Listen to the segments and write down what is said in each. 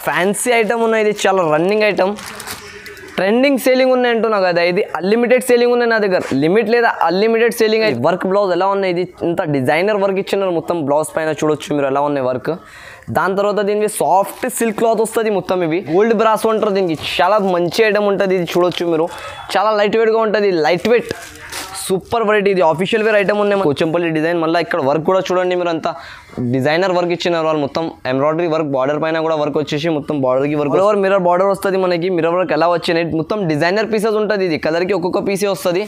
Fancy item ఉన్నాయి, ఇది చాలా రన్నింగ్ ఐటమ్, ట్రెండింగ్ సేలింగ్ ఉన్నాయి అంటున్నా కదా. ఇది అన్లిమిటెడ్ సేలింగ్ ఉన్నాయి నా దగ్గర, లిమిట్ లేదా అన్లిమిటెడ్ సేలింగ్. అయితే వర్క్ బ్లౌజ్ ఎలా ఉన్నాయి, ఇది ఇంత డిజైనర్ వర్క్ ఇచ్చినారు మొత్తం బ్లౌజ్ పైన చూడొచ్చు మీరు ఎలా ఉన్నాయి వర్క్. దాని తర్వాత దీనికి సాఫ్ట్ సిల్క్ క్లాత్ వస్తుంది మొత్తం. ఇవి గోల్డ్ బ్రాస్ అంటారు దీనికి, చాలా మంచి ఐటమ్ ఉంటుంది ఇది చూడొచ్చు మీరు. చాలా లైట్ వెయిట్గా ఉంటుంది, లైట్ వెయిట్ సూపర్ వెరైటీ. ఇది ఆఫీషియల్ వేర్ ఐటమ్ ఉన్నాయి, కోచంపల్లి డిజైన్. మళ్ళీ ఇక్కడ వర్క్ కూడా చూడండి మీరు, అంతా డిజైనర్ వర్క్ ఇచ్చినారు వాళ్ళు. మొత్తం ఎంబ్రాయిడరీ వర్క్, బార్డర్ పైన కూడా వర్క్ వచ్చేసి మొత్తం బార్డర్కి వర్క్, ఓవర్ మిర్రర్ బార్డర్ వస్తుంది మనకి. మిర్రర్ వర్క్ ఎలా వచ్చినాయి, మొత్తం డిజైనర్ పీసెస్ ఉంటుంది. ఇది కలర్కి ఒక్కొక్క పీసే వస్తుంది,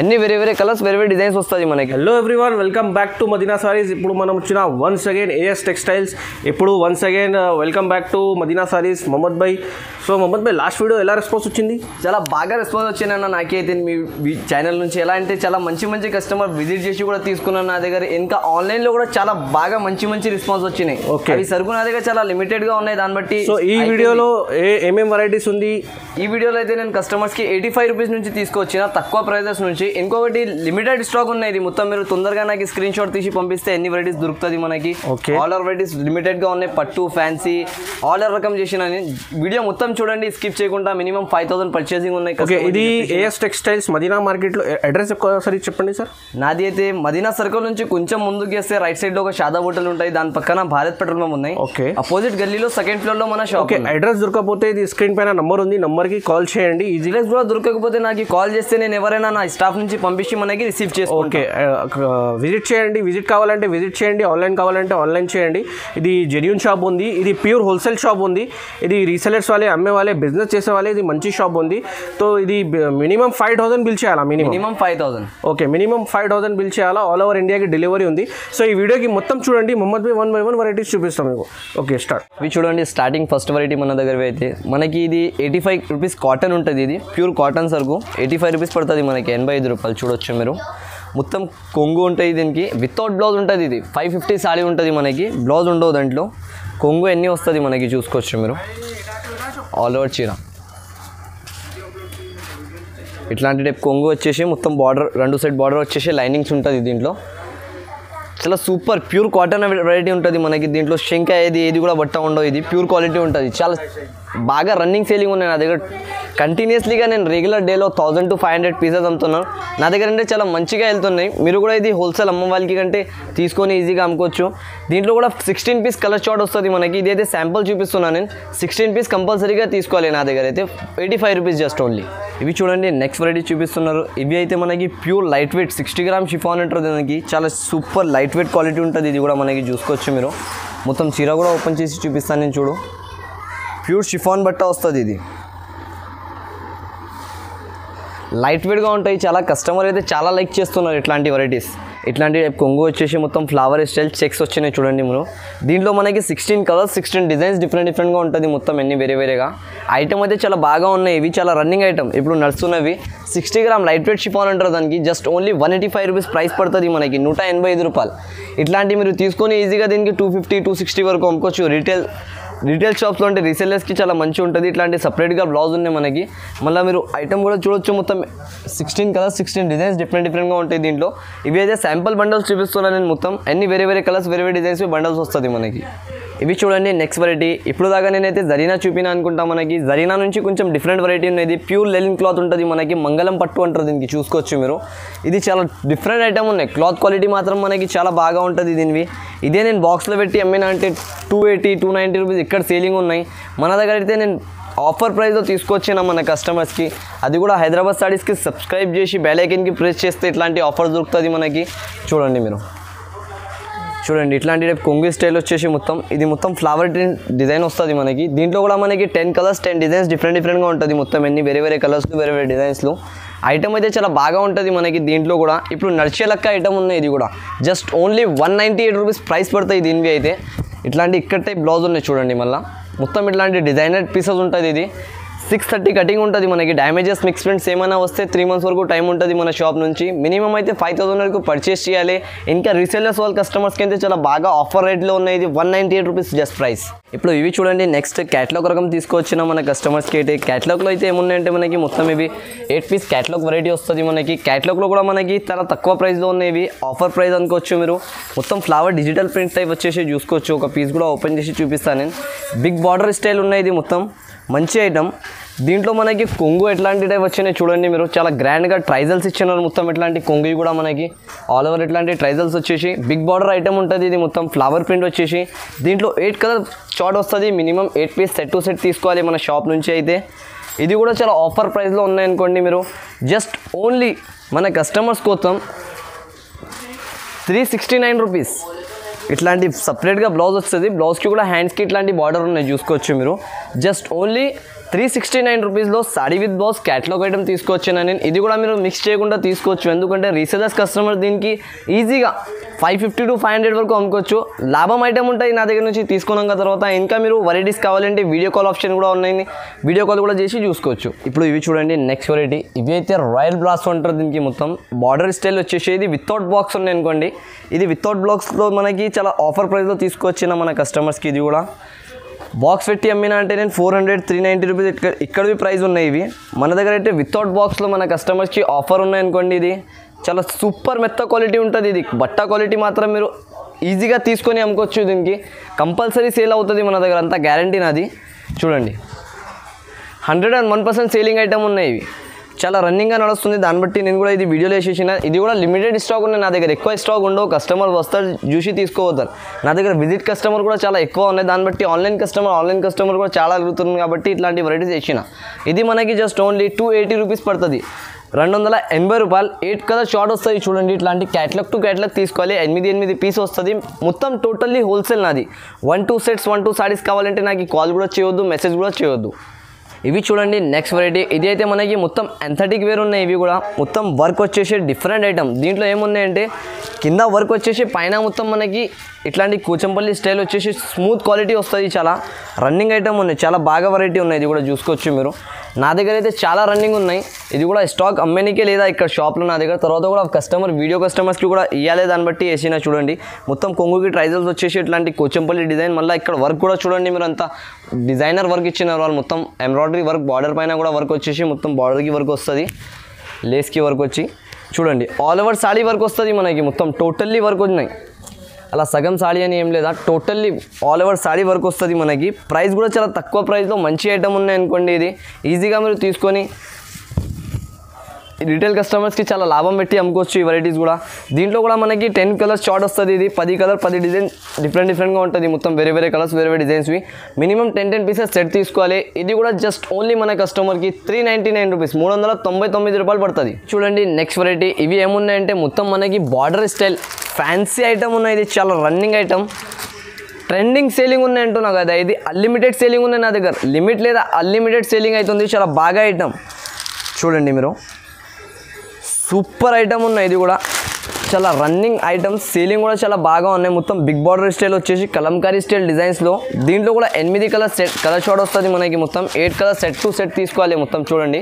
అన్ని వేరే వేరే కలర్స్ వేరే వేరే డిజైన్స్ వస్తుంది మనకి. Hello everyone, welcome back to Madina Sarees. ఇప్పుడు మనం వచ్చిన వన్స్ అగైన్ ఏఎస్ టెక్స్టైల్స్. ఇప్పుడు once again welcome back to Madina Sarees. Mohammed bhai, so Mohammed bhai last video ఎలా రెస్పాన్స్ వచ్చింది? చాలా బాగా రెస్పాన్స్ వచ్చిందన్న నాకైతే మీ ఛానల్ నుంచి. ఎలా అంటే చాలా మంచి మంచి కస్టమర్ విజిట్ చేసి కూడా తీసుకున్నాను నా దగ్గర. ఇంకా ఆన్లైన్లో కూడా చాలా బాగా మంచి మంచి రెస్పాన్స్ వచ్చినాయి. ఓకే, అవి సరుకు నా దగ్గర చాలా లిమిటెడ్గా ఉన్నాయి, దాన్ని బట్టి. సో ఈ వీడియోలో ఏమేం వెరైటీస్ ఉంది? ఈ వీడియోలో అయితే నేను కస్టమర్స్కి 85 రూపీస్ నుంచి తీసుకొచ్చిన తక్కువ ప్రైజెస్ నుంచి. ఇంకొకటి లిమిటెడ్ స్టాక్ ఉన్నాయి, ఇది మొత్తం మీరు తొందరగా నాకు స్క్రీన్ షాట్ తీసి పంపిస్తే ఎన్ని వెరైటీస్ దొరుకుతుంది మనకి. ఓకే, ఆల్ ఆర్ వెరైటీస్ లిమిటెడ్గా ఉన్నాయి, పట్టు ఫ్యాన్సీ ఆల్ ఆర్ రకం చేసిన. వీడియో మొత్తం చూడండి స్కిప్ చేయకుండా. మినిమం 5000 పర్చేసింగ్ ఉన్నాయి. ఓకే, ఇది ఏఎస్ టెక్స్టైల్స్ మదీనా మార్కెట్లో. అడ్రస్ ఒకసారి చెప్పండి సార్. నాది అయితే మదీనా సర్కిల్ నుంచి కొంచెం ముందుకు చేస్తే రైట్ సైడ్ లో ఒక షాదా హోటల్ ఉంటాయి, దాని పక్కన భారత్ పెట్రోల్ పంప్ ఉన్నాయి. ఓకే, అపోజిట్ గల్లీలో సెకండ్ ఫ్లోర్ లో మన షాప్. ఓకే, అడ్రస్ దొరకకపోతే ఇది స్క్రీన్ పైన నంబర్ ఉంది, నంబర్ కి కాల్ చేయండి. ఈజీ అడ్రస్ కూడా దొరకకపోతే నాకు కాల్ చేస్తే నేను ఎవరైనా నా స్టాఫ్ నుంచి పంపించి మనకి రిసీవ్ చేసుకుంటాను. ఓకే, విజిట్ చేయండి. విజిట్ కావాలంటే విజిట్ చేయండి, ఆన్లైన్ కావాలంటే ఆన్లైన్ చేయండి. ఇది జెన్యూన్ షాప్ ఉంది, ఇది ప్యూర్ హోల్సేల్ షాప్ ఉంది. ఇది రీసెలర్స్ వాళ్ళే, అమ్మే వాళ్ళే, బిజినెస్ చేసే వాళ్ళే ఇది మంచి షాప్ ఉంది. సో ఇది మినిమం 5000 బిల్ చేయాలా? మినిమం 5000. ఓకే, మినిమం 5000 బిల్ చేయాలా. ఆల్ ఓవర్ ఇండియాకి డెలివరీ ఉంది. సో ఈ వీడియోకి మొత్తం చూడండి, మొహమ్మద్ భాయ్ 1 by 1 వెరైటీస్ చూపిస్తాం మీకు. Okay, start. ఇవి చూడండి, స్టార్టింగ్ ఫస్ట్ వెరైటీ మన దగ్గర అయితే మనకి ఇది 85 రూపీస్ కాటన్ ఉంటుంది. ఇది ప్యూర్ కాటన్ సరుకు 85 రూపీస్ పడుతుంది మనకి, 85 రూపాయలు చూడొచ్చు మీరు. మొత్తం కొంగు ఉంటుంది దీనికి, వితౌట్ బ్లౌజ్ ఉంటుంది. ఇది 550 సారీ ఉంటుంది మనకి, బ్లౌజ్ ఉండవు దాంట్లో. కొంగు ఎన్ని వస్తుంది మనకి చూసుకోవచ్చు మీరు. ఆల్ ఓవర్ చీర ఇట్లాంటి టైప్ కొంగు వచ్చేసి మొత్తం బార్డర్, రెండు సైడ్ బార్డర్ వచ్చేసి లైనింగ్స్ ఉంటుంది దీంట్లో. చాలా సూపర్ ప్యూర్ కాటన్ వెరైటీ ఉంటుంది మనకి. దీంట్లో శంక ఏది కూడా బట్ట ఉండవు, ఇది ప్యూర్ క్వాలిటీ ఉంటుంది. చాలా బాగా రన్నింగ్ సేలింగ్ ఉన్నాయి నా దగ్గర. కంటిన్యూస్లీగా నేను రెగ్యులర్ డేలో 1000 to 500 పీసెస్ అమ్ముతున్నాను నా దగ్గర. అంటే చాలా మంచిగా వెళ్తున్నాయి. మీరు కూడా ఇది హోల్సేల్ అమ్మ వాళ్ళకి కంటే తీసుకొని ఈజీగా అమ్ముకోవచ్చు. దీంట్లో కూడా 16 పీస్ కలర్ చార్ట్ వస్తుంది మనకి. ఇదైతే శాంపుల్ చూపిస్తున్నాను నేను. 16 పీస్ కంపల్సరీగా తీసుకోవాలి నా దగ్గర అయితే. 85 రూపీస్ జస్ట్ ఓన్లీ. ఇవి చూడండి, నెక్స్ట్ వెరైటీ చూపిస్తున్నారు. ఇవి అయితే మనకి pure light weight 60 gram chiffon ఉంటుంది మనకి. చాలా సూపర్ లైట్ వెయిట్ క్వాలిటీ ఉంటుంది. ఇది కూడా మనకి చూసుకోవచ్చు మీరు. మొత్తం చీర కూడా ఓపెన్ చేసి చూపిస్తాను నేను. చూడు, ప్యూర్ షిఫాన్ బట్ట వస్తుంది. ఇది లైట్ వెయిట్గా ఉంటాయి. చాలా కస్టమర్ అయితే చాలా లైక్ చేస్తున్నారు ఇట్లాంటి వెరైటీస్. ఇట్లాంటి కొంగు వచ్చేసి మొత్తం ఫ్లవర్ స్టైల్ చెక్స్ వచ్చినాయి చూడండి మీరు. దీంట్లో మనకి 16 కలర్స్ 16 డిజైన్స్ డిఫరెంట్గా ఉంటుంది మొత్తం, అన్ని వేరే వేరేగా. ఐటమ్ అయితే చాలా బాగా ఉన్నాయి. ఇవి చాలా రన్నింగ్ ఐటమ్ ఇప్పుడు నడుస్తున్నవి. 60 గ్రామ్ లైట్ వెయిట్ షిఫాన్ అంటారు దానికి. జస్ట్ ఓన్లీ 185 రూపీస్ ప్రైస్ పడుతుంది మనకి, 185 రూపాయలు. ఇట్లాంటివి మీరు తీసుకొని ఈజీగా దీనికి 250 260 వరకు అమ్ముకోవచ్చు. రీటైల్ షాప్స్లో అంటే రీసెల్లర్స్కి చాలా మంచిగా ఉంటుంది. ఇట్లాంటి సపరేట్గా బ్లౌజ్ ఉన్నాయి మనకి. మళ్ళీ మీరు ఐటమ్ కూడా చూడొచ్చు, మొత్తం 16 కలర్స్ 16 డిజైన్స్ డిఫరెంట్గా ఉంటాయి దీంట్లో. ఇవి అయితే శాంపుల్ బండల్స్ చూపిస్తున్నాను నేను. మొత్తం అన్ని వేరే వేరే కలర్స్ వేరే వేరే డిజైన్స్ బండల్స్ వస్తుంది మనకి. ఇవి చూడండి నెక్స్ట్ వెరైటీ. ఇప్పుడు దాకా నేనైతే జరీనా చూపినా అనుకుంటా మనకి. జరీనా నుంచి కొంచెం డిఫరెంట్ వెరైటీ ఉన్నది. ప్యూర్ లెనిన్ క్లాత్ ఉంటుంది మనకి, మంగళం పట్టు అంటారు దీనికి. చూసుకోవచ్చు మీరు. ఇది చాలా డిఫరెంట్ ఐటమ్ ఉన్నాయి. క్లాత్ క్వాలిటీ మాత్రం మనకి చాలా బాగా ఉంటుంది దీనివి. ఇదే నేను బాక్స్లో పెట్టి అమ్మినా అంటే 280 290 రూపీస్ ఇక్కడ సేలింగ్ ఉన్నాయి. మన దగ్గర అయితే నేను ఆఫర్ ప్రైస్లో తీసుకొచ్చిన మన కస్టమర్స్కి. అది కూడా హైదరాబాద్ సారీస్కి సబ్స్క్రైబ్ చేసి బెల్ ఐకాన్కి ప్రెస్ చేస్తే ఇట్లాంటి ఆఫర్ దొరుకుతుంది మనకి. చూడండి మీరు. చూడండి, ఇట్లాంటి టైప్ కొంగు స్టైల్ వచ్చేసి మొత్తం ఇది మొత్తం ఫ్లవర్ డిజైన్ వస్తుంది మనకి. దీంట్లో కూడా మనకి 10 కలర్స్ 10 డిజైన్స్ డిఫరెంట్గా ఉంటుంది మొత్తం, అన్ని వేరే వేరే కలర్స్ వేరే వేరే డిజైన్స్లో. ఐటమ్ అయితే చాలా బాగా ఉంటుంది మనకి దీంట్లో కూడా. ఇప్పుడు నడిచే లెక్క ఐటమ్ ఉన్నాయి. ఇది కూడా జస్ట్ ఓన్లీ 198 రూపీస్ ప్రైస్ పడుతుంది దీనివి అయితే. ఇట్లాంటి ఇక్కడ టైప్ బ్లౌజ్ ఉన్నాయి చూడండి. మళ్ళీ మొత్తం ఇట్లాంటి డిజైనర్ పీసెస్ ఉంటుంది. ఇది 630 కటింగ్ ఉంటుంది మనకి. డ్యామేజెస్ మిక్స్ ప్రింట్స్ ఏమైనా వస్తే 3 months వరకు టైం ఉంటుంది మన షాప్ నుంచి. మినిమం అయితే 5000 వరకు పర్చేస్ చేయాలి. ఇంకా రీసెల్లర్స్ వాళ్ళ కస్టమర్స్కి అయితే చాలా బాగా ఆఫర్ రేట్లో ఉన్నాయి. ఇది 198 రూపీస్ జస్ట్ ప్రైస్. ఇప్పుడు ఇవి చూడండి, నెక్స్ట్ క్యాటలాగ్ రకం తీసుకొచ్చిన మన కస్టమర్స్కి అయితే క్యాటలాగ్లో అయితే ఏమున్నాయంటే మనకి మొత్తం ఇవి 8 piece క్యాటలాగ్ వెరైటీ వస్తుంది మనకి. క్యాటలాగ్లో కూడా మనకి చాలా తక్కువ ప్రైస్లో ఉన్నాయి. ఆఫర్ ప్రైస్ అనుకోవచ్చు మీరు. మొత్తం ఫ్లవర్ డిజిటల్ ప్రింట్ టైప్ వచ్చేసి చూసుకోవచ్చు. ఒక పీస్ కూడా ఓపెన్ చేసి చూపిస్తాను నేను. బిగ్ బార్డర్ స్టైల్ ఉన్నాయి. ఇది మొత్తం మంచి ఐటమ్. దీంట్లో మనకి కొంగు ఎట్లాంటి టైప్ వచ్చినాయి చూడండి మీరు. చాలా గ్రాండ్గా ట్రైజల్స్ ఇచ్చినారు మొత్తం. ఎట్లాంటి కొంగు కూడా మనకి ఆల్ ఓవర్ ఇట్లాంటి ట్రైజల్స్ వచ్చేసి బిగ్ బార్డర్ ఐటమ్ ఉంటుంది. ఇది మొత్తం ఫ్లవర్ ప్రింట్ వచ్చేసి దీంట్లో 8 కలర్ షార్ట్ వస్తుంది. Minimum 8 piece set to set తీసుకోవాలి మన షాప్ నుంచి అయితే. ఇది కూడా చాలా ఆఫర్ ప్రైస్లో ఉన్నాయనుకోండి మీరు. జస్ట్ ఓన్లీ మన కస్టమర్స్ కోసం 369 రూపీస్. ఇట్లాంటి సపరేట్గా బ్లౌజ్ వస్తుంది. బ్లౌజ్కి కూడా హ్యాండ్స్కి ఇట్లాంటి బార్డర్ ఉన్నాయి చూసుకోవచ్చు మీరు. జస్ట్ ఓన్లీ 369 రూపీస్లో saree with blouse catalogue item తీసుకొచ్చాను నేను. ఇది కూడా మీరు మిక్స్ చేయకుండా తీసుకోవచ్చు. ఎందుకంటే రీసెలర్స్ కస్టమర్ దీనికి ఈజీగా 550 to 500 వరకు అమ్ముకోవచ్చు. లాభం ఐటమ్ ఉంటాయి నా దగ్గర నుంచి తీసుకున్నాక తర్వాత. ఇంకా మీరు వెరైటీస్ కావాలంటే వీడియో కాల్ ఆప్షన్ కూడా ఉన్నాయి. వీడియో కాల్ కూడా చేసి చూసుకోవచ్చు. ఇప్పుడు ఇవి చూడండి, నెక్స్ట్ వెరైటీ. ఇవి అయితే రాయల్ బ్రాస్ అంటారు దీనికి. మొత్తం బార్డర్ స్టైల్ వచ్చేసి ఇది వితౌట్ బాక్స్ ఉన్నాయి అనుకోండి. ఇది వితౌట్ బాక్స్లో మనకి చాలా ఆఫర్ ప్రైస్లో తీసుకొచ్చిన మన కస్టమర్స్కి. ఇది కూడా బాక్స్ పెట్టి అమ్మినా అంటే నేను 400 390 రూపీస్ ఇక్కడవి ప్రైస్ ఉన్నాయి. ఇవి మన దగ్గర అయితే వితౌట్ బాక్స్లో మన కస్టమర్స్కి ఆఫర్ ఉన్నాయి అనుకోండి. ఇది చాలా సూపర్ మెత్త క్వాలిటీ ఉంటుంది. ఇది బట్ట క్వాలిటీ మాత్రం మీరు ఈజీగా తీసుకొని అమ్ముకోవచ్చు. దీనికి కంపల్సరీ సేల్ అవుతుంది మన దగ్గర, అంత గ్యారంటీ నాది. చూడండి 101% సేలింగ్ ఐటమ్ ఉన్నాయి. ఇవి చాలా రన్నింగ్గా నడుస్తుంది. దాన్ని బట్టి నేను కూడా ఇది వీడియోలో వేసేసిన. ఇది కూడా లిమిటెడ్ స్టాక్ ఉన్నాయి నా దగ్గర. ఎక్కువ స్టాక్ ఉండవు. కస్టమర్ వస్తారు చూసి తీసుకోవద్దారు. నా దగ్గర విజిట్ కస్టమర్ కూడా చాలా ఎక్కువ ఉన్నాయి. దాన్ని బట్టి ఆన్లైన్ కస్టమర్ కూడా చాలా అడుగుతుంది కాబట్టి ఇట్లాంటి వెరైటీస్ వేసిన. ఇది మనకి జస్ట్ ఓన్లీ 280 రూపీస్ పడుతుంది. 280 రూపాయలు. 8 కలర్ షార్ట్ వస్తుంది చూడండి. ఇట్లాంటి క్యాటలాగ్ టు క్యాటలాగ్ తీసుకోవాలి. 8 పీస్ వస్తుంది. మొత్తం టోటల్లీ హోల్సేల్ నాది. 1-2 sets 1-2 సారీస్ కావాలంటే నాకు కాల్ కూడా చేయొద్దు, మెసేజ్ కూడా చేయొద్దు. ఇవి చూడండి, నెక్స్ట్ వెరైటీ. ఇది అయితే మనకి మొత్తం ఎంథటిక్ వేర్ ఉన్నాయి. ఇవి కూడా మొత్తం వర్క్ వచ్చేసి డిఫరెంట్ ఐటమ్. దీంట్లో ఏమున్నాయంటే కింద వర్క్ వచ్చేసి పైన మొత్తం మనకి ఇట్లాంటి కూచంపల్లి స్టైల్ వచ్చేసి స్మూత్ క్వాలిటీ వస్తుంది. చాలా రన్నింగ్ ఐటమ్ ఉన్నాయి. చాలా బాగా వెరైటీ ఉన్నాయి. ఇది కూడా చూసుకోవచ్చు మీరు. నా దగ్గర అయితే చాలా రన్నింగ్ ఉన్నాయి. ఇది కూడా స్టాక్ అమ్మేనికే లేదా ఇక్కడ షాప్లో నా దగ్గర. తర్వాత కూడా కస్టమర్స్కి కూడా ఇవ్వాలి. దాన్ని బట్టి వేసినా చూడండి. మొత్తం కొంగుకి ట్రైజల్స్ వచ్చేసి ఇట్లాంటి కూచంపల్లి డిజైన్. మళ్ళీ ఇక్కడ వర్క్ కూడా చూడండి మీరు. అంతా డిజైనర్ వర్క్ ఇచ్చినారు వాళ్ళు. మొత్తం ఎంబ్రాయిడరీ వర్క్, బార్డర్ పైన కూడా వర్క్ వచ్చేసి మొత్తం బార్డర్కి వర్క్ వస్తుంది, లేస్కి వర్క్ వచ్చి చూడండి. ఆల్ ఓవర్ సాడీ వర్క్ వస్తుంది మనకి. మొత్తం టోటల్లీ వర్క్ ఉన్నాయి. అలా సగం సాడీ అని ఏం లేదా, totally all over saree work వస్తుంది మనకి. ప్రైస్ కూడా చాలా తక్కువ ప్రైస్లో మంచి ఐటమ్ ఉన్నాయి అనుకోండి. ఇది ఈజీగా మీరు తీసుకొని రిటైల్ కస్టమర్స్కి చాలా లాభం పెట్టి అమ్ముకోవచ్చు ఈ వెరైటీస్ కూడా. దీంట్లో కూడా మనకి 10 కలర్స్ షార్ట్ వస్తుంది. ఇది 10 కలర్ 10 డిజైన్ డిఫరెంట్గా ఉంటుంది. మొత్తం వేరే కలర్స్ వేరే డిజైన్స్వి. మినిమం 10 పీసెస్ సెట్ తీసుకోవాలి. ఇది కూడా జస్ట్ ఓన్లీ మన కస్టమర్కి 399 రూపీస్, 399 రూపాయలు పడుతుంది. చూడండి నెక్స్ట్ వెరైటీ. ఇవి ఏమున్నాయంటే మొత్తం మనకి బార్డర్ స్టైల్ ఫ్యాన్సీ ఐటమ్ ఉన్నాయి. ఇది చాలా రన్నింగ్ ఐటమ్. ట్రెండింగ్ సేలింగ్ ఉన్నాయి అంటున్నా కదా. ఇది అన్లిమిటెడ్ సేలింగ్ ఉన్నాయి నా దగ్గర. లిమిట్ లేదా అన్లిమిటెడ్ సేలింగ్ అవుతుంది. చాలా బాగా ఐటమ్ చూడండి మీరు. సూపర్ ఐటమ్ ఉన్నాయి. ఇది కూడా చాలా రన్నింగ్ ఐటమ్స్. సేలింగ్ కూడా చాలా బాగా ఉన్నాయి. మొత్తం బిగ్ బార్డర్ స్టైల్ వచ్చేసి కలంకారీ స్టైల్ డిజైన్స్లో. దీంట్లో కూడా 8 కలర్ షార్ట్ వస్తుంది మనకి. మొత్తం 8 కలర్ సెట్ టు సెట్ తీసుకోవాలి. మొత్తం చూడండి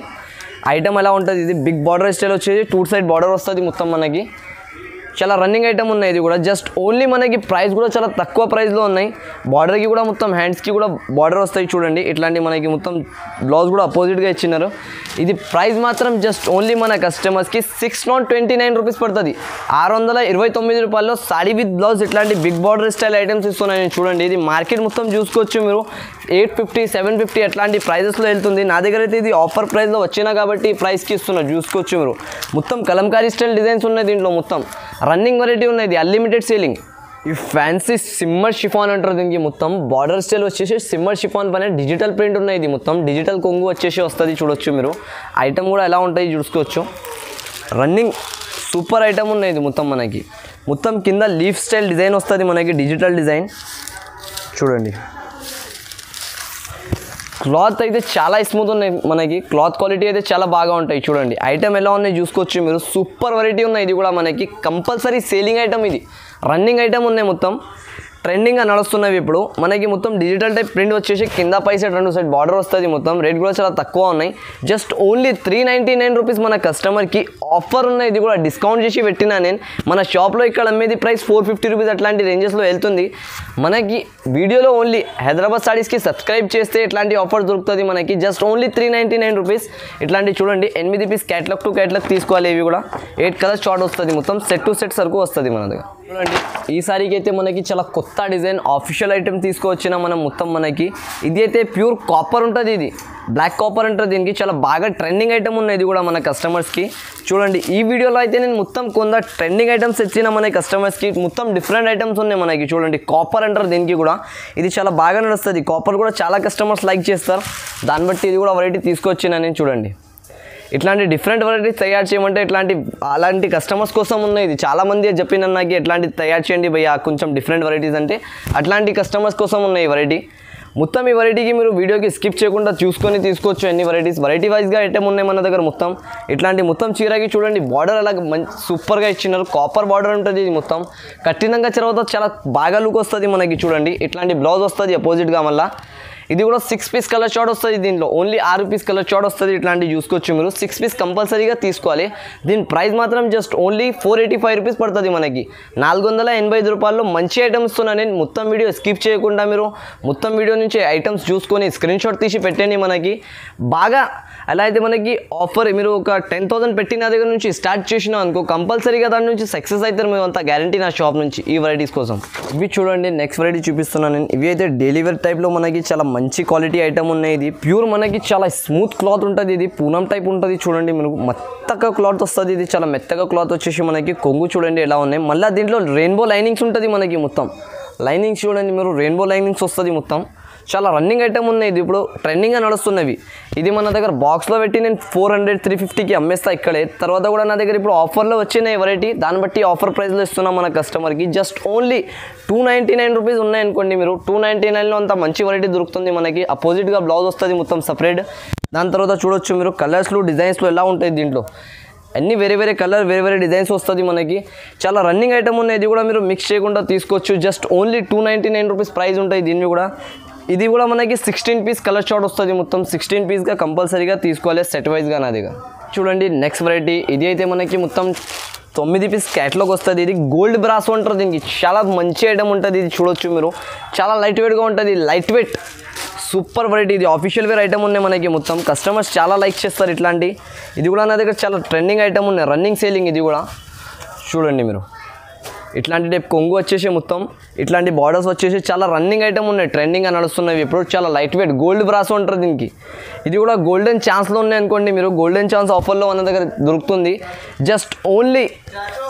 ఐటమ్ ఎలా ఉంటుంది. ఇది బిగ్ బార్డర్ స్టైల్ వచ్చేసి 2 సైడ్ బార్డర్ వస్తుంది మొత్తం మనకి. చాలా రన్నింగ్ ఐటమ్ ఉన్నాయి. ఇది కూడా జస్ట్ ఓన్లీ మనకి ప్రైస్ కూడా చాలా తక్కువ ప్రైస్లో ఉన్నాయి. బార్డర్కి కూడా మొత్తం హ్యాండ్స్కి కూడా బార్డర్ వస్తాయి చూడండి. ఇట్లాంటి మనకి మొత్తం బ్లౌజ్ కూడా అపోజిట్గా ఇచ్చినారు. ఇది ప్రైస్ మాత్రం జస్ట్ ఓన్లీ మన కస్టమర్స్కి 629 రూపీస్ పడుతుంది. 629 రూపాయల్లో సాడీ విత్ బ్లౌజ్ ఇట్లాంటి బిగ్ బార్డర్ స్టైల్ ఐటమ్స్ ఇస్తున్నాయి చూడండి. ఇది మార్కెట్ మొత్తం చూసుకోవచ్చు మీరు. 850 750 అట్లాంటి ప్రైజెస్లో వెళ్తుంది. నా దగ్గర అయితే ఇది ఆఫర్ ప్రైస్లో వచ్చినా కాబట్టి ఈ ప్రైస్కి ఇస్తున్నారు చూసుకోవచ్చు మీరు. మొత్తం కలంకారీ స్టైల్ డిజైన్స్ ఉన్నాయి దీంట్లో. మొత్తం రన్నింగ్ వెరైటీ ఉన్నాయి. ఇది అన్లిమిటెడ్ సేలింగ్. ఈ ఫ్యాన్సీ సిమ్మర్ షిఫాన్ అంటారు దీనికి. మొత్తం బార్డర్ స్టైల్ వచ్చేసి సిమ్మర్ షిఫాన్ పైన డిజిటల్ ప్రింట్ ఉన్నాయి. ఇది మొత్తం డిజిటల్ కొంగు వచ్చేసి వస్తుంది చూడొచ్చు మీరు. ఐటమ్ కూడా ఎలా ఉంటాయి చూసుకోవచ్చు. రన్నింగ్ సూపర్ ఐటమ్ ఉన్నాయి. ఇది మొత్తం మనకి మొత్తం కింద లీఫ్ స్టైల్ డిజైన్ వస్తుంది మనకి, డిజిటల్ డిజైన్ చూడండి. క్లాత్ అయితే చాలా స్మూత్ ఉన్నాయి మనకి. క్లాత్ క్వాలిటీ అయితే చాలా బాగా ఉంటాయి చూడండి. ఐటమ్ ఎలా ఉన్నాయి చూసుకోవచ్చు మీరు. సూపర్ వెరైటీ ఉన్నాయి. ఇది కూడా మనకి కంపల్సరీ సేలింగ్ ఐటమ్. ఇది రన్నింగ్ ఐటమ్ ఉన్నాయి మొత్తం. ట్రెండింగ్గా నడుస్తున్నవి ఇప్పుడు మనకి మొత్తం డిజిటల్ టైప్ ప్రింట్ వచ్చేసి కింద పై సైడ్ 2 సైడ్ బార్డర్ వస్తుంది మొత్తం రేట్ కూడా చాలా తక్కువ ఉన్నాయి జస్ట్ ఓన్లీ 399 రూపీస్ మన కస్టమర్కి ఆఫర్ ఉన్నాయి ఇది కూడా డిస్కౌంట్ చేసి పెట్టినా నేను మన షాప్లో ఇక్కడ అమ్మేది ప్రైస్ 450 రూపీస్ అట్లాంటి రేంజెస్లో వెళ్తుంది మనకి వీడియోలో ఓన్లీ హైదరాబాద్ సారీస్కి సబ్స్క్రైబ్ చేస్తే ఇట్లాంటి ఆఫర్ దొరుకుతుంది మనకి జస్ట్ ఓన్లీ 399 రూపీస్ ఇట్లాంటి చూడండి 8 పీస్ క్యాటలాగ్ టు క్యాటలాగ్ తీసుకోవాలి ఇవి కూడా 8 కలర్స్ షార్ట్ వస్తుంది మొత్తం సెట్ టు సెట్ సరుకు వస్తుంది మన దగ్గర చూడండి ఈ సారీకి అయితే మనకి చాలా కొత్త డిజైన్ ఆఫిషియల్ ఐటమ్ తీసుకొచ్చిన మనం మొత్తం మనకి ఇది అయితే ప్యూర్ కాపర్ ఉంటుంది ఇది బ్లాక్ కాపర్ ఉంటుంది దీనికి చాలా బాగా ట్రెండింగ్ ఐటమ్ ఉన్నాయి ఇది కూడా మన కస్టమర్స్కి చూడండి ఈ వీడియోలో అయితే నేను మొత్తం కొంత ట్రెండింగ్ ఐటమ్స్ ఇచ్చిన మన కస్టమర్స్కి మొత్తం డిఫరెంట్ ఐటమ్స్ ఉన్నాయి మనకి చూడండి కాపర్ అంటారు దీనికి కూడా ఇది చాలా బాగా నడుస్తుంది కాపర్ కూడా చాలా కస్టమర్స్ లైక్ చేస్తారు దాన్ని బట్టి ఇది కూడా వెరైటీ తీసుకొచ్చిన నేను చూడండి ఇట్లాంటి డిఫరెంట్ వెరైటీస్ తయారు చేయమంటే అలాంటి కస్టమర్స్ కోసం ఉన్నాయి ఇది చాలామంది చెప్పిన నాకు ఎట్లాంటి తయారు చేయండి భయ్యా కొంచెం డిఫరెంట్ వెరైటీస్ అంటే అట్లాంటి కస్టమర్స్ కోసం ఉన్నాయి ఈ వెరైటీ మొత్తం ఈ వెరైటీకి మీరు వీడియోకి స్కిప్ చేయకుండా చూసుకొని తీసుకోవచ్చు అన్ని వెరైటీ వైజ్గా ఐటమ్ ఉన్నాయి మన దగ్గర మొత్తం ఇట్లాంటి మొత్తం చీరకి చూడండి బార్డర్ అలాగే మంచి సూపర్గా ఇచ్చినారు కాపర్ బార్డర్ ఉంటుంది ఇది మొత్తం కఠినంగా తర్వాత చాలా బాగా లుక్ వస్తుంది మనకి చూడండి ఇట్లాంటి బ్లౌజ్ వస్తుంది అపోజిట్గా మళ్ళీ ఇది కూడా 6 పీస్ కలర్ షార్ట్ వస్తుంది దీంట్లో ఓన్లీ 6 పీస్ కలర్ షార్ట్ వస్తుంది ఇట్లాంటివి చూసుకోవచ్చు మీరు 6 పీస్ కంపల్సరీగా తీసుకోవాలి దీని ప్రైస్ మాత్రం జస్ట్ ఓన్లీ 485 రూపీస్ పడుతుంది మనకి 485 రూపాయల్లో మంచి ఐటమ్స్ ఇస్తున్నాను నేను మొత్తం వీడియో స్కిప్ చేయకుండా మీరు మొత్తం వీడియో నుంచి ఐటమ్స్ చూసుకొని స్క్రీన్ షాట్ తీసి పెట్టండి మనకి బాగా అలా అయితే మనకి ఆఫర్ మీరు ఒక 10,000 పెట్టిన దగ్గర నుంచి స్టార్ట్ చేసినా అనుకో కంపల్సరీగా దాని నుంచి సక్సెస్ అవుతారు మేము అంతా గ్యారంటీ నా షాప్ నుంచి ఈ వెరైటీస్ కోసం ఇవి చూడండి నెక్స్ట్ వెరైటీ చూపిస్తున్నాను నేను ఇవి అయితే డైలీ వేర్ టైప్లో మనకి చాలా మంచి క్వాలిటీ ఐటమ్ ఉన్నాయి ఇది ప్యూర్ మనకి చాలా స్మూత్ క్లాత్ ఉంటుంది ఇది పూనం టైప్ ఉంటుంది చూడండి మీరు మెత్తగా క్లాత్ వస్తుంది ఇది చాలా మెత్తగా క్లాత్ వచ్చేసి మనకి కొంగు చూడండి ఎలా ఉన్నాయి మళ్ళీ దీంట్లో రెయిన్బో లైనింగ్స్ ఉంటుంది మనకి మొత్తం లైనింగ్స్ చూడండి మీరు రెయిన్బో లైనింగ్స్ వస్తుంది మొత్తం చాలా రన్నింగ్ ఐటమ్ ఉన్నాయి ఇది ఇప్పుడు ట్రెండింగ్గా నడుస్తున్నవి ఇది మన దగ్గర బాక్స్లో పెట్టి నేను 400-350కి అమ్మేస్తా ఇక్కడే తర్వాత కూడా నా దగ్గర ఇప్పుడు ఆఫర్లో వచ్చినాయి వెరైటీ దాన్ని బట్టి ఆఫర్ ప్రైస్లో ఇస్తున్నాం మన కస్టమర్కి జస్ట్ ఓన్లీ 299 రూపీస్ ఉన్నాయనుకోండి మీరు 299లో అంత మంచి వెరైటీ దొరుకుతుంది మనకి అపోజిట్గా బ్లౌజ్ వస్తుంది మొత్తం సపరేట్ దాని తర్వాత చూడొచ్చు మీరు కలర్స్లో డిజైన్స్లో ఎలా ఉంటాయి దీంట్లో అన్ని వేరే కలర్ వేరే డిజైన్స్ వస్తుంది మనకి చాలా రన్నింగ్ ఐటమ్ ఉన్నాయి ఇది కూడా మీరు మిక్స్ చేయకుండా తీసుకోవచ్చు జస్ట్ ఓన్లీ 299 రూపీస్ ప్రైస్ ఉంటాయి దీన్ని కూడా ఇది కూడా మనకి 16 పీస్ కలర్ షార్ట్ వస్తుంది మొత్తం 16 పీస్గా కంపల్సరీగా తీసుకోవాలి సెట్ వైజ్గా నా దగ్గర చూడండి నెక్స్ట్ వెరైటీ ఇది అయితే మనకి మొత్తం 9 పీస్ క్యాటలాగ్ వస్తుంది ఇది గోల్డ్ బ్రాస్ అంటారు దీనికి చాలా మంచి ఐటమ్ ఉంటుంది ఇది చూడొచ్చు మీరు చాలా లైట్ వెయిట్గా ఉంటుంది లైట్ వెయిట్ సూపర్ వెరైటీ ఇది ఆఫీషియల్ వేర్ ఐటమ్ ఉన్నాయి మనకి మొత్తం కస్టమర్స్ చాలా లైక్ చేస్తారు ఇట్లాంటి ఇది కూడా నా దగ్గర చాలా ట్రెండింగ్ ఐటమ్ ఉన్నాయి రన్నింగ్ సేలింగ్ ఇది కూడా చూడండి మీరు ఇట్లాంటి టైప్ కొంగు వచ్చేసి మొత్తం ఇట్లాంటి బార్డర్స్ వచ్చేసి చాలా రన్నింగ్ ఐటమ్ ఉన్నాయి ట్రెండింగ్గా నడుస్తున్నవి ఇప్పుడు చాలా లైట్ వెయిట్ గోల్డ్ బ్రాస్ అంటారు దీనికి ఇది కూడా గోల్డెన్ ఛాన్స్లో ఉన్నాయి అనుకోండి మీరు గోల్డెన్ ఛాన్స్ ఆఫర్లో మన దగ్గర దొరుకుతుంది జస్ట్ ఓన్లీ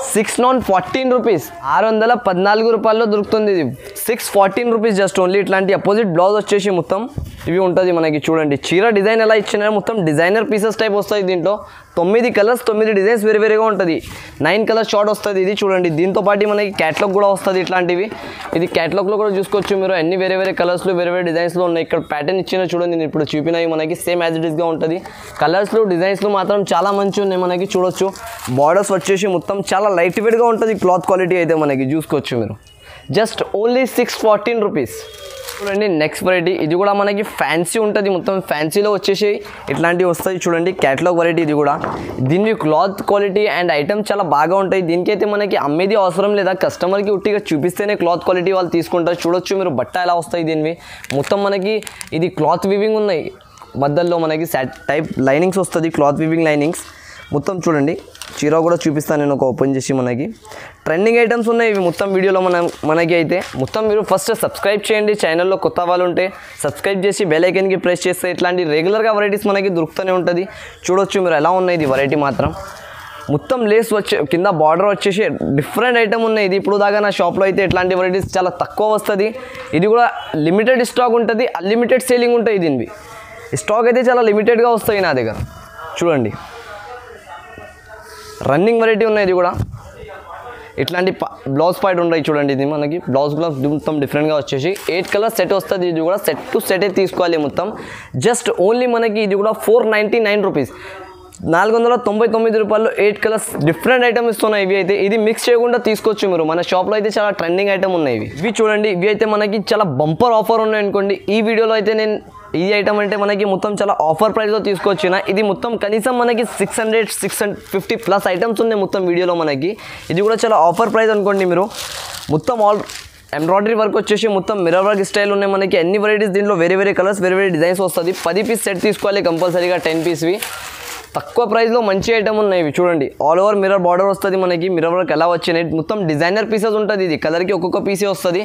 614 రూపీస్ 614 రూపాయల్లో దొరుకుతుంది ఇది 614 రూపీస్ జస్ట్ ఓన్లీ ఇట్లాంటి అపోజిట్ బ్లౌజ్ వచ్చేసి మొత్తం ఇవి ఉంటుంది మనకి చూడండి చీర డిజైన్ ఎలా ఇచ్చినారో మొత్తం డిజైనర్ పీసెస్ టైప్ వస్తాయి దీంట్లో 9 కలర్స్ 9 డిజైన్స్ వేరేగా ఉంటుంది 9 కలర్స్ షార్ట్ వస్తుంది ఇది చూడండి దీంతో పాటు మనకి క్యాటలాగ్ కూడా వస్తుంది ఇట్లాంటివి ఇది క్యాటలాగ్లో కూడా చూసుకోవచ్చు మీరు అన్ని వేరే కలర్స్లో వేరే డిజైన్స్లో ఉన్నాయి ఇక్కడ ప్యాటర్న్ ఇచ్చిన చూడండి నేను ఇప్పుడు చూపినవి మనకి సేమ్ యాజ్ ఇట్ ఈస్గా ఉంటుంది కలర్స్లో డిజైన్స్లో మాత్రం చాలా మంచి ఉన్నాయి మనకి చూడొచ్చు బార్డర్స్ వచ్చేసి మొత్తం చాలా లైట్ వెయిట్గా ఉంటుంది క్లాత్ క్వాలిటీ అయితే మనకి చూసుకోవచ్చు మీరు జస్ట్ ఓన్లీ 614 రూపీస్ చూడండి నెక్స్ట్ వెరైటీ ఇది కూడా మనకి ఫ్యాన్సీ ఉంటుంది మొత్తం ఫ్యాన్సీలో వచ్చేసి ఇట్లాంటివి వస్తాయి చూడండి క్యాటలాగ్ వెరైటీ ఇది కూడా దీని క్లాత్ క్వాలిటీ అండ్ ఐటమ్ చాలా బాగా ఉంటాయి దీనికైతే మనకి అమ్మేది అవసరం లేదా కస్టమర్కి ఉట్టిగా చూపిస్తేనే క్లాత్ క్వాలిటీ వాళ్ళు తీసుకుంటారు చూడొచ్చు మీరు బట్ట ఎలా వస్తాయి దీనివి మొత్తం మనకి ఇది క్లాత్ వీవింగ్ ఉన్నాయి మధ్యలో మనకి సెట్ టైప్ లైనింగ్స్ వస్తుంది క్లాత్ వీవింగ్ లైనింగ్స్ మొత్తం చూడండి చీర కూడా చూపిస్తాను నేను ఒక ఓపెన్ చేసి మనకి ట్రెండింగ్ ఐటమ్స్ ఉన్నాయి ఇవి మొత్తం వీడియోలో మనకి అయితే మొత్తం మీరు ఫస్ట్ సబ్స్క్రైబ్ చేయండి ఛానల్లో కొత్త వాళ్ళు ఉంటే సబ్స్క్రైబ్ చేసి బెల్ ఐకాన్కి ప్రెస్ చేస్తే ఇట్లాంటి రెగ్యులర్గా వెరైటీస్ మనకి దొరుకుతూనే ఉంటుంది చూడొచ్చు మీరు ఎలా ఉన్నాయి ఇది వెరైటీ మాత్రం మొత్తం లేస్ వచ్చే కింద బార్డర్ వచ్చేసి డిఫరెంట్ ఐటమ్ ఉన్నాయి ఇది ఇప్పుడు దాకా నా షాప్లో అయితే ఇట్లాంటి వెరైటీస్ చాలా తక్కువ వస్తుంది ఇది కూడా లిమిటెడ్ స్టాక్ ఉంటుంది అన్లిమిటెడ్ సేలింగ్ ఉంటాయి దీనివి స్టాక్ అయితే చాలా లిమిటెడ్గా వస్తాయి నా దగ్గర చూడండి రన్నింగ్ వెరైటీ ఉన్నాయి ఇది కూడా ఇట్లాంటి బ్లౌజ్ పాయింట్ ఉన్నాయి చూడండి ఇది మనకి బ్లౌజ్ మొత్తం డిఫరెంట్గా వచ్చేసి 8 కలర్ సెట్ వస్తుంది ఇది కూడా సెట్ టు సెటే తీసుకోవాలి మొత్తం జస్ట్ ఓన్లీ మనకి ఇది కూడా 499 రూపీస్ 499 రూపాయల్లో 8 కలర్స్ డిఫరెంట్ ఐటమ్ ఇస్తున్నాయి. ఇవి అయితే ఇది మిక్స్ చేయకుండా తీసుకోవచ్చు మీరు. మన షాప్లో అయితే చాలా ట్రెండింగ్ ఐటమ్ ఉన్నాయి. ఇవి చూడండి, ఇవి అయితే మనకి చాలా బంపర్ ఆఫర్ ఉన్నాయి అనుకోండి. ఈ వీడియోలో అయితే నేను ఈ ఐటమ్ అంటే మనకి మొత్తం చాలా ఆఫర్ ప్రైస్లో తీసుకొచ్చిన. ఇది మొత్తం కనీసం మనకి 650 ప్లస్ ఐటమ్స్ ఉన్నాయి మొత్తం వీడియోలో మనకి. ఇది కూడా చాలా ఆఫర్ ప్రైస్ అనుకోండి మీరు. మొత్తం ఆల్ ఎంబ్రాయిడరీ వర్క్ వచ్చేసి మొత్తం మిర్రర్ వర్క్ స్టైల్ ఉన్నాయి మనకి. అన్ని వెరైటీస్ దీంట్లో వేరే కలర్స్ వేరే డిజైన్స్ వస్తుంది. 10 పీస్ సెట్ తీసుకోవాలి కంపల్సరీగా, 10 పీస్వి. తక్కువ ప్రైస్లో మంచి ఐటమ్ ఉన్నాయి. ఇవి చూడండి, ఆల్ ఓవర్ మిర్రర్ బార్డర్ వస్తుంది మనకి. మిర్రర్ వర్క్ ఎలా వచ్చినాయి, మొత్తం డిజైనర్ పీసెస్ ఉంటుంది. ఇది కలర్కి ఒక్కొక్క పీసే వస్తుంది.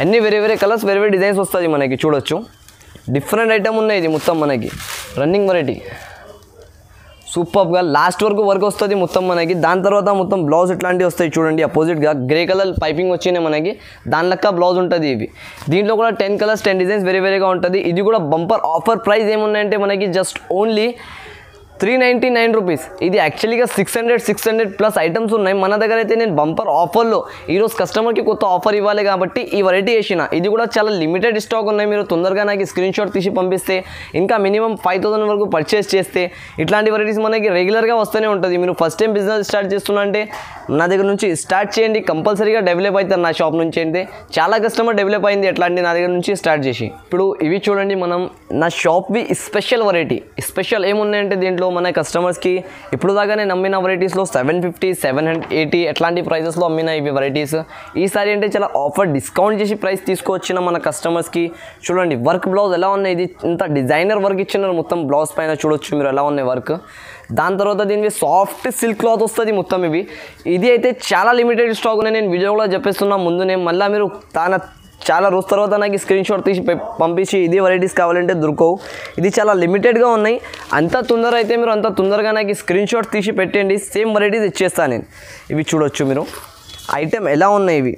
అన్ని వేరే కలర్స్ వేరే డిజైన్స్ వస్తుంది మనకి. చూడొచ్చు, డిఫరెంట్ ఐటమ్ ఉన్నాయి. ఇది మొత్తం మనకి రన్నింగ్ వెరైటీ సూపర్గా లాస్ట్ వరకు వర్క్ వస్తుంది మొత్తం మనకి. దాని తర్వాత మొత్తం బ్లౌజ్ ఇట్లాంటివి వస్తాయి చూడండి. అపోజిట్గా గ్రే కలర్ పైపింగ్ వచ్చినాయి మనకి, దాని లెక్క బ్లౌజ్ ఉంటుంది. ఇవి దీంట్లో కూడా 10 కలర్స్ 10 డిజైన్స్ వేరేగా ఉంటుంది. ఇది కూడా బంపర్ ఆఫర్ ప్రైస్ ఏమున్నాయంటే మనకి జస్ట్ ఓన్లీ 399 రూపీస్. ఇది యాక్చువల్గా 600 ప్లస్ ఐటమ్స్ ఉన్నాయి మన దగ్గర. అయితే నేను బంపర్ ఆఫర్లో ఈరోజు కస్టమర్కి కొత్త ఆఫర్ ఇవ్వాలి కాబట్టి ఈ వెరైటీ వేసిన. ఇది కూడా చాలా లిమిటెడ్ స్టాక్ ఉన్నాయి. మీరు తొందరగా నాకు స్క్రీన్ షాట్ తీసి పంపిస్తే, ఇంకా మినిమం 5000 వరకు పర్చేస్ చేస్తే ఇట్లాంటి వెరైటీస్ మనకి రెగ్యులర్గా వస్తూనే ఉంటుంది. మీరు ఫస్ట్ టైం బిజినెస్ స్టార్ట్ చేస్తున్నా అంటే నా దగ్గర నుంచి స్టార్ట్ చేయండి, కంపల్సరీగా డెవలప్ అవుతారు. నా షాప్ నుంచి అయితే చాలా కస్టమర్ డెవలప్ అయింది ఎట్లాంటి నా దగ్గర నుంచి స్టార్ట్ చేసి. ఇప్పుడు ఇవి చూడండి, మనం నా షాప్వి స్పెషల్ వెరైటీ. స్పెషల్ ఏమున్నాయంటే దీంట్లో మన కస్టమర్స్కి ఇప్పుడు దాకా నేను అమ్మిన వెరైటీస్లో 750 780 ఎట్లాంటి ప్రైజెస్లో అమ్మిన ఇవి వెరైటీస్. ఈసారి అంటే చాలా ఆఫర్ డిస్కౌంట్ చేసి ప్రైస్ తీసుకొచ్చిన మన కస్టమర్స్కి. చూడండి వర్క్ బ్లౌజ్ ఎలా ఉన్నాయి. ఇది ఇంత డిజైనర్ వర్క్ ఇచ్చినారు మొత్తం బ్లౌజ్ పైన. చూడొచ్చు మీరు ఎలా ఉన్నాయి వర్క్. దాని తర్వాత దీనికి సాఫ్ట్ సిల్క్ క్లాత్ వస్తుంది మొత్తం. ఇది అయితే చాలా లిమిటెడ్ స్టాక్ ఉన్నాయి. నేను వీడియో కూడా చెప్పేస్తున్నా ముందునే. మళ్ళీ మీరు చాలా రోజు తర్వాత నాకు స్క్రీన్ షాట్ తీసి పంపించి ఇదే వెరైటీస్ కావాలంటే దొరకవు. ఇది చాలా లిమిటెడ్గా ఉన్నాయి. అంత తొందర అయితే మీరు అంత తొందరగా నాకు స్క్రీన్ షాట్ తీసి పెట్టండి, సేమ్ వెరైటీస్ ఇచ్చేస్తాను నేను. ఇవి చూడొచ్చు మీరు ఐటెం ఎలా ఉన్నాయి. ఇవి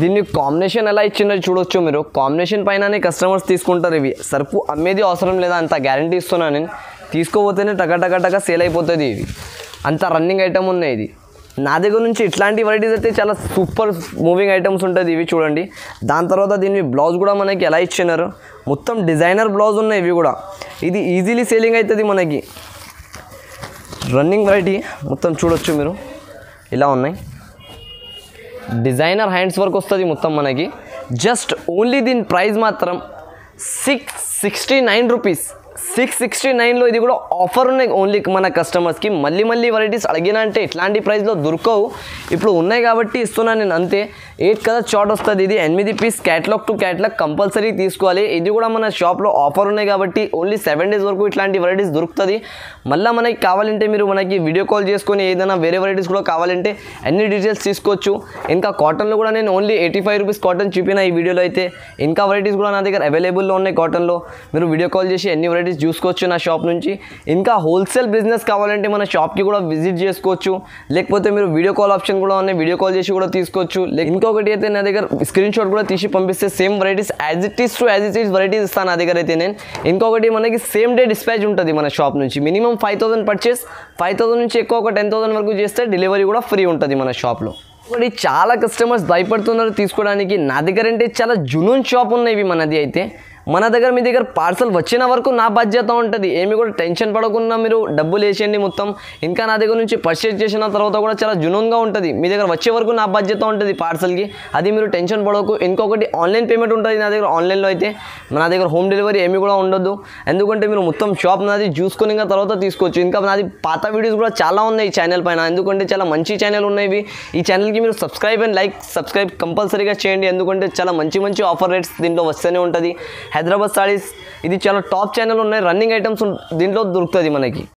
దీన్ని కాంబినేషన్ ఎలా ఇచ్చిందో చూడొచ్చు మీరు. కాంబినేషన్ పైననే కస్టమర్స్ తీసుకుంటారు. ఇవి సరుకు అమ్మేది అవసరం లేదా, అంత గ్యారంటీ ఇస్తున్నాను నేను. తీసుకోపోతేనే టక సేల్ అయిపోతుంది. ఇవి అంత రన్నింగ్ ఐటమ్ ఉన్నాయి. ఇది నా దగ్గర నుంచి ఇట్లాంటి వెరైటీస్ అయితే చాలా సూపర్ మూవింగ్ ఐటమ్స్ ఉంటుంది. ఇవి చూడండి. దాని తర్వాత దీని బ్లౌజ్ కూడా మనకి ఎలా ఇచ్చినారు, మొత్తం డిజైనర్ బ్లౌజ్ ఉన్నాయి. ఇవి కూడా ఇది ఈజీలీ సేలింగ్ అవుతుంది మనకి. రన్నింగ్ వెరైటీ మొత్తం చూడొచ్చు మీరు ఇలా ఉన్నాయి. డిజైనర్ హ్యాండ్స్ వర్క్ వస్తుంది మొత్తం మనకి. జస్ట్ ఓన్లీ దీని ప్రైస్ మాత్రం 669 రూపీస్. 669లో ఇది కూడా ఆఫర్ ఉన్నాయి ఓన్లీ మన కస్టమర్స్కి. మళ్ళీ వెరైటీస్ అడిగినా అంటే ఇట్లాంటి ప్రైస్లో దొరకవు. ఇప్పుడు ఉన్నాయి కాబట్టి ఇస్తున్నాను నేను అంతే. 8 కలర్ చార్ట్ వస్తుంది. ఇది 8 piece catalogue to catalogue compulsory తీసుకోవాలి. ఇది కూడా మన షాప్లో ఆఫర్ ఉన్నాయి కాబట్టి ఓన్లీ 7 డేస్ వరకు ఇట్లాంటి వెరైటీస్ దొరుకుతుంది. మళ్ళీ మనకి కావాలంటే మీరు మనకి వీడియో కాల్ చేసుకొని ఏదైనా వేరే వెరైటీస్ కూడా కావాలంటే అన్ని డీటెయిల్స్ తీసుకోవచ్చు. ఇంకా కాటన్లో కూడా నేను ఓన్లీ 85 రూపీస్ కాటన్ చూపిన ఈ వీడియోలో అయితే. ఇంకా వెరైటీస్ కూడా నా దగ్గర అవైలబుల్లో ఉన్నాయి కాటన్లో. మీరు వీడియో కాల్ చేసి అన్ని వెరైటీస్ చూసుకోవచ్చు నా షాప్ నుంచి. ఇంకా హోల్సేల్ బిజినెస్ కావాలంటే మన షాప్కి కూడా విజిట్ చేసుకోవచ్చు. లేకపోతే మీరు వీడియో కాల్ ఆప్షన్ కూడా ఉన్నాయి, వీడియో కాల్ చేసి కూడా తీసుకోవచ్చు. ఇంకొకటి అయితే నా దగ్గర స్క్రీన్ షాట్ కూడా తీసి పంపిస్తే same varieties as it is varieties ఇస్తాను నా దగ్గర అయితే నేను. ఇంకొకటి మనకి సేమ్ డే డిస్పాచ్ ఉంటుంది మన షాప్ నుంచి. మినిమం 5000 పర్చేస్, 5000 నుంచి ఎక్కువ ఒక 10,000 వరకు చేస్తే డెలివరీ కూడా ఫ్రీ ఉంటుంది మన షాప్లో. ఒకటి చాలా కస్టమర్స్ భయపడుతున్నారు తీసుకోవడానికి. నా దగ్గర అంటే చాలా జునూన్ షాప్ ఉన్నాయి ఇవి మనది అయితే. మన దగ్గర మీ దగ్గర పార్సల్ వచ్చిన వరకు నా బాధ్యత ఉంటుంది. ఏమి కూడా టెన్షన్ పడకుండా మీరు డబ్బులు వేసేయండి మొత్తం. ఇంకా నా దగ్గర నుంచి పర్చేజ్ చేసిన తర్వాత కూడా చాలా జునూన్గా ఉంటుంది. మీ దగ్గర వచ్చే వరకు నా బాధ్యత ఉంటుంది పార్సల్కి. అది మీరు టెన్షన్ పడకు. ఇంకొకటి ఆన్లైన్ పేమెంట్ ఉంటుంది నా దగ్గర. ఆన్లైన్లో అయితే నా దగ్గర హోమ్ డెలివరీ ఏమి కూడా ఉండదు. ఎందుకంటే మీరు మొత్తం షాప్ నాది చూసుకొని ఇంకా తర్వాత తీసుకోవచ్చు. ఇంకా నాది పాత వీడియోస్ కూడా చాలా ఉన్నాయి ఈ ఛానల్ పైన. ఎందుకంటే చాలా మంచి ఛానల్ ఉన్నాయి. ఈ ఛానల్కి మీరు సబ్స్క్రైబ్ కంపల్సరీగా చేయండి. ఎందుకంటే చాలా మంచి ఆఫర్ రేట్స్ దీంట్లో వస్తూనే ఉంటుంది. హైదరాబాద్ సారీస్ ఇది చాలా టాప్ ఛానల్ ఉన్నాయి. రన్నింగ్ ఐటమ్స్ దీంట్లో దొరుకుతుంది మనకి.